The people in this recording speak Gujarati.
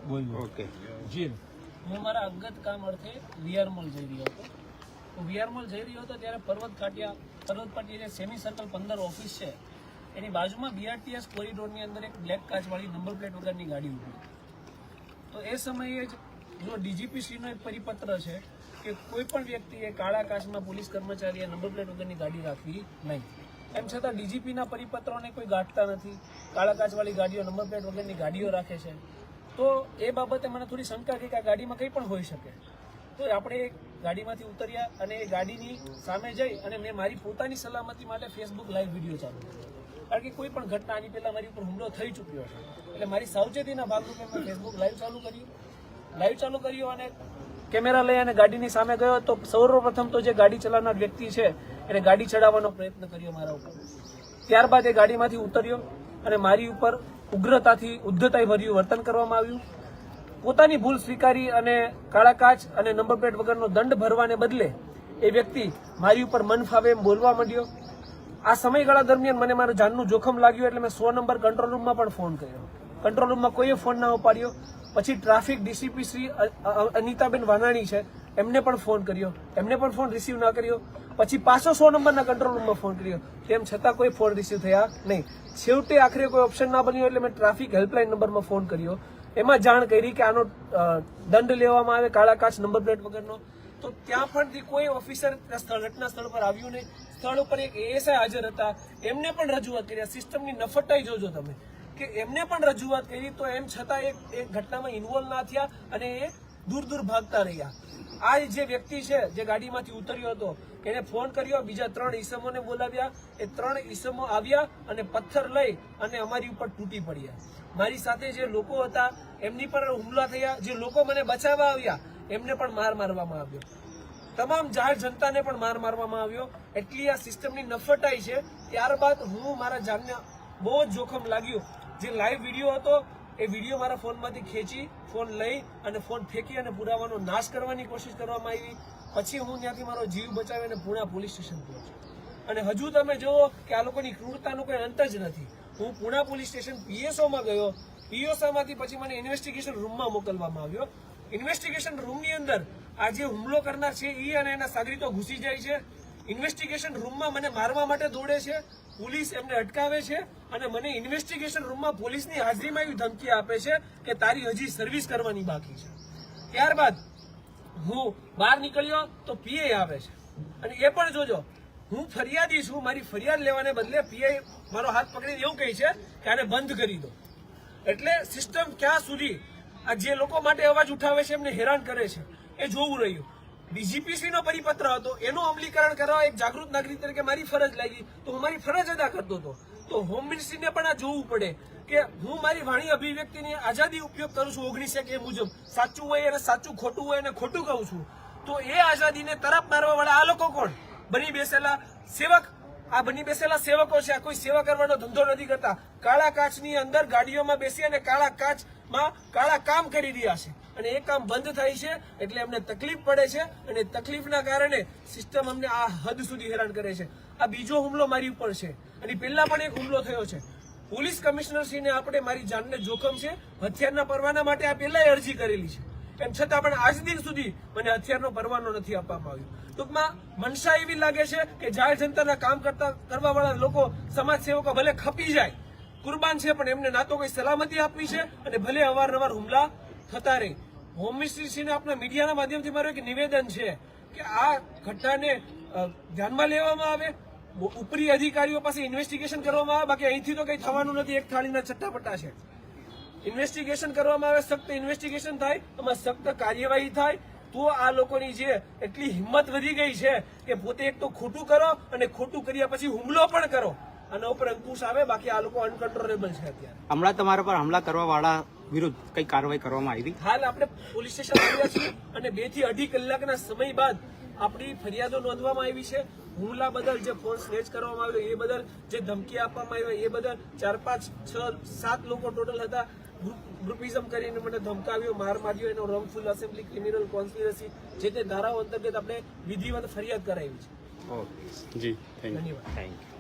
ઓકે જી હું મારા અંગત કામ અર્થે વીઆર મોલ જઈ રહ્યો હતો. હું વીઆર મોલ જઈ રહ્યો હતો ત્યારે પર્વત પાટિયા જે સેમી સર્કલ 15 ઓફિસ છે એની બાજુમાં બીઆરટીએસ કોરિડોરની અંદર એક બ્લેક કાચવાળી નંબર પ્લેટ વગરની ગાડી ઊભી. તો એ સમયે જ જો ડીજીપીસીનો એક પરિપત્ર છે કે કોઈ પણ વ્યક્તિએ કાળા કાચમાં પોલીસ કર્મચારીએ નંબર પ્લેટ વગરની ગાડી રાખવી નહીં. એમ છતાં ડીજીપીના પરિપત્રોને કોઈ ગાંઠતા નથી. કાળા કાચવાળી ગાડીઓ નંબર પ્લેટ વગરની ગાડીઓ રાખે છે. તો એ બાબતે મને થોડી શંકા કે આ ગાડીમાં કંઈ પણ હોઈ શકે. તો આપણે એ ગાડીમાંથી ઉતર્યા અને એ ગાડીની સામે જઈ અને મેં મારી પોતાની સલામતી માટે ફેસબુક લાઈવ વિડીયો ચાલુ કર્યો. કારણ કે કોઈ પણ ઘટના આની પહેલા મારી ઉપર હુમલો થઈ ચૂક્યો છે એટલે મારી સાવચેતીના ભાગરૂપે મેં ફેસબુક લાઈવ ચાલુ કર્યું અને કેમેરા લઈ અને ગાડીની સામે ગયો. તો સૌપ્રથમ તો જે ગાડી ચલાવનાર વ્યક્તિ છે એને ગાડી ચડાવવાનો પ્રયત્ન કર્યો મારા ઉપર. ત્યારબાદ એ ગાડીમાંથી ઉતર્યો અને મારી ઉપર ઉગ્રતાથી ઉદ્ધતાઈ ભર્યું વર્તન કરવામાં આવ્યું. પોતાની ભૂલ સ્વીકારી અને કાળા કાચ અને નંબર પ્લેટ વગરનો દંડ ભરવાને બદલે એ વ્યક્તિ મારી ઉપર મન ફાવે એમ બોલવા માંડ્યો. આ સમયગાળા દરમિયાન મને મારું જાનનું જોખમ લાગ્યું એટલે મેં 100 નંબર કંટ્રોલ રૂમમાં પણ ફોન કર્યો. કંટ્રોલ રૂમમાં કોઈએ ફોન ના ઉપાડ્યો. પછી ટ્રાફિક ડીસીપી શ્રી અનિતાબેન વાનાણી છે એમને પણ ફોન કર્યો, એમને પણ ફોન રિસીવ ના કર્યો. પછી પાછો 100 નંબરના કંટ્રોલ રૂમમાં ફોન કર્યો, તેમ છતાં કોઈ ફોન રિસીવ થયા નહીં. છેવટે આખરે કોઈ ઓપ્શન ના બન્યો એટલે મેં ટ્રાફિક હેલ્પલાઇન નંબરમાં ફોન કર્યો. એમાં જાણ કરી કે આનો દંડ લેવામાં આવે કાળા કાચ નંબર પ્લેટ વગરનો. તો ત્યાં પણ કોઈ ઓફિસર ઘટના સ્થળ પર આવ્યું નહીં. સ્થળ ઉપર એક એએસઆઈ હાજર હતા, એમને પણ રજૂઆત કરી. સિસ્ટમની નફટાઈ જોજો તમે કે એમને પણ રજૂઆત કરી તો એમ છતાં એક ઘટનામાં ઇન્વોલ્વ ના થયા અને એ દૂર ભાગતા રહ્યા. આ જે વ્યક્તિ છે જે ગાડીમાંથી ઉતર્યો હતો એને ફોન કર્યો, બીજા 3 ઈસમોને બોલાવ્યા. એ 3 ઈસમો આવ્યા અને પથ્થર લઈ અને અમારી ઉપર તૂટી પડ્યા. મારી સાથે જે લોકો હતા એમની પર હુમલા થયા. જે લોકો મને બચાવવા આવ્યા એમને પણ માર મારવામાં આવ્યો. તમામ જાહેર જનતાને પણ માર મારવામાં આવ્યો. એટલી આ સિસ્ટમની નફટાઈ છે. ત્યારબાદ હું મારા જાનને બહુ જ જોખમ લાગ્યું. જે લાઈવ વિડીયો હતો એ વિડીયો મારા ફોનમાંથી ખેંચી ફોન લઈ અને ફોન ફેંકી અને પુરાવાનો નાશ કરવાની કોશિશ કરવામાં આવી. પછી હું ત્યાંથી મારો જીવ બચાવીને પૂણા પોલીસ સ્ટેશન પહોંચ્યો. અને હજુ તમે જુઓ કે આ લોકોની ક્રૂરતાનો કોઈ અંત જ નથી. હું પૂણા પોલીસ સ્ટેશન પીએસઓમાં ગયો. પીએસઓમાંથી પછી મને ઇન્વેસ્ટિગેશન રૂમમાં મોકલવામાં આવ્યો. ઇન્વેસ્ટિગેશન રૂમની અંદર આ જે હુમલો કરનાર છે એ અને એના સાગરીતો ઘૂસી જાય છે. ઇન્વેસ્ટિગેશન રૂમમાં મને મારવા માટે દોડે છે. પોલીસ એમને અટકાવે છે અને મને ઇન્વેસ્ટિગેશન રૂમમાં પોલીસની હાજરીમાં એવી ધમકી આપે છે કે તારી હજી સર્વિસ કરવાની બાકી છે. ત્યારબાદ હું બહાર નીકળ્યો તો પીઆઈ આવે છે અને એ પણ જોજો હું ફરિયાદી છું. મારી ફરિયાદ લેવાને બદલે પીઆઈ મારો હાથ પકડીને એવું કહે છે કે આને બંધ કરી દો. એટલે સિસ્ટમ ક્યાં સુધી આ જે લોકો માટે અવાજ ઉઠાવે છે એમને હેરાન કરે છે એ જોવું રહ્યું. ડીજીપીસીનો પરિપત્ર હતો એનું અમલીકરણ કરવા એક જાગૃત નાગરિક તરીકે મારી ફરજ લાગી તો હું મારી ફરજ અદા કરતો હતો. તો હોમ મિનિસ્ટ્રીને પણ આ જોવું પડે કે હું મારી વાણી અભિવ્યક્તિની આઝાદી ઉપયોગ કરું છું 19 એ મુજબ. સાચું હોય અને સાચું, ખોટું હોય અને ખોટું કહું છું. તો એ આઝાદીને તરફ મારવા વાળા આ લોકો કોણ? બની બેસેલા સેવક. આ બની બેસેલા સેવકો છે. આ કોઈ સેવા કરવાનો ધંધો નથી કરતા. કાળા કાચની અંદર ગાડીઓમાં બેસી અને કાળા કાચમાં કાળા કામ કરી રહ્યા છે અને એ કામ બંધ થાય છે એટલે અમને તકલીફ પડે છે અને તકલીફના કારણે સિસ્ટમ અમને આ હદ સુધી હેરાન કરે છે. આ બીજો હુમલો મારી ઉપર છે અને પહેલા પણ એક હુમલો થયો છે. પોલીસ કમિશનરશ્રીને આપણે મારી જાનને જોખમ છે, હથિયારના પરવાના માટે આ પહેલા અરજી કરેલી છે. એમ છતાં પણ આજ દિન સુધી મને હથિયારનો પરવાનો નથી આપવામાં આવ્યો. ટૂંકમાં મનસા એવી લાગે છે કે જાહેર જનતાના કામ કરવા વાળા લોકો, સમાજ સેવકો ભલે ખપી જાય, કુરબાન છે, પણ એમને ના તો કોઈ સલામતી આપવી છે અને ભલે અવારનવાર હુમલા થતા રહે. હોમ મિનિસ્ટ્રીને આપણા મીડિયાના માધ્યમથી મારું એક નિવેદન છે કે આ ઘટનાને ધ્યાનમાં લેવામાં આવે. ઉપરી અધિકારીઓ પાસે ઇન્વેસ્ટિગેશન કરવામાં આવે. બાકી અહીંથી તો કંઈ થવાનું નથી. એક થાળીના ચટ્ટાપટ્ટા છે. ઇન્વેસ્ટિગેશન કરવામાં આવે, સખ્ત ઇન્વેસ્ટિગેશન થાય, એમાં સખ્ત કાર્યવાહી થાય. તો આ લોકોની જે એટલી હિંમત વધી ગઈ છે કે પોતે એક તો ખોટું કરો અને ખોટું કર્યા પછી હુમલો પણ કરો. આના ઉપર અંકુશ આવે. બાકી આ લોકો અનકન્ટ્રોલેબલ છે અત્યારે. હમણાં તમારા પર હુમલા કરવા વાળા વિરુદ્ધ કઈ કાર્યવાહી કરવામાં આવી? હાલ આપણે પોલીસ સ્ટેશન આવ્યા છીએ અને 2 થી 2.5 કલાકના સમય બાદ આપણી ફરિયાદો નોંધવામાં આવી છે. હુમલા બદલ જે ફોન સ્નેચ કરવામાં આવ્યો એ બદલ, જે ધમકી આપવામાં આવી એ બદલ 4, 5, 6, 7 લોકો ટોટલ હતા. ગ્રુપિઝમ કરીને મને ધમકાવ્યો, માર માર્યો, એનો રોંગફુલ એસેમ્બલી, ક્રિમિનલ કોન્સ્પિરસી, જે તે ધારાઓ અંતર્ગત આપણે વિધિવત ફરિયાદ કરાવી છે. ઓકે જી, ધન્યવાદ. Thank you.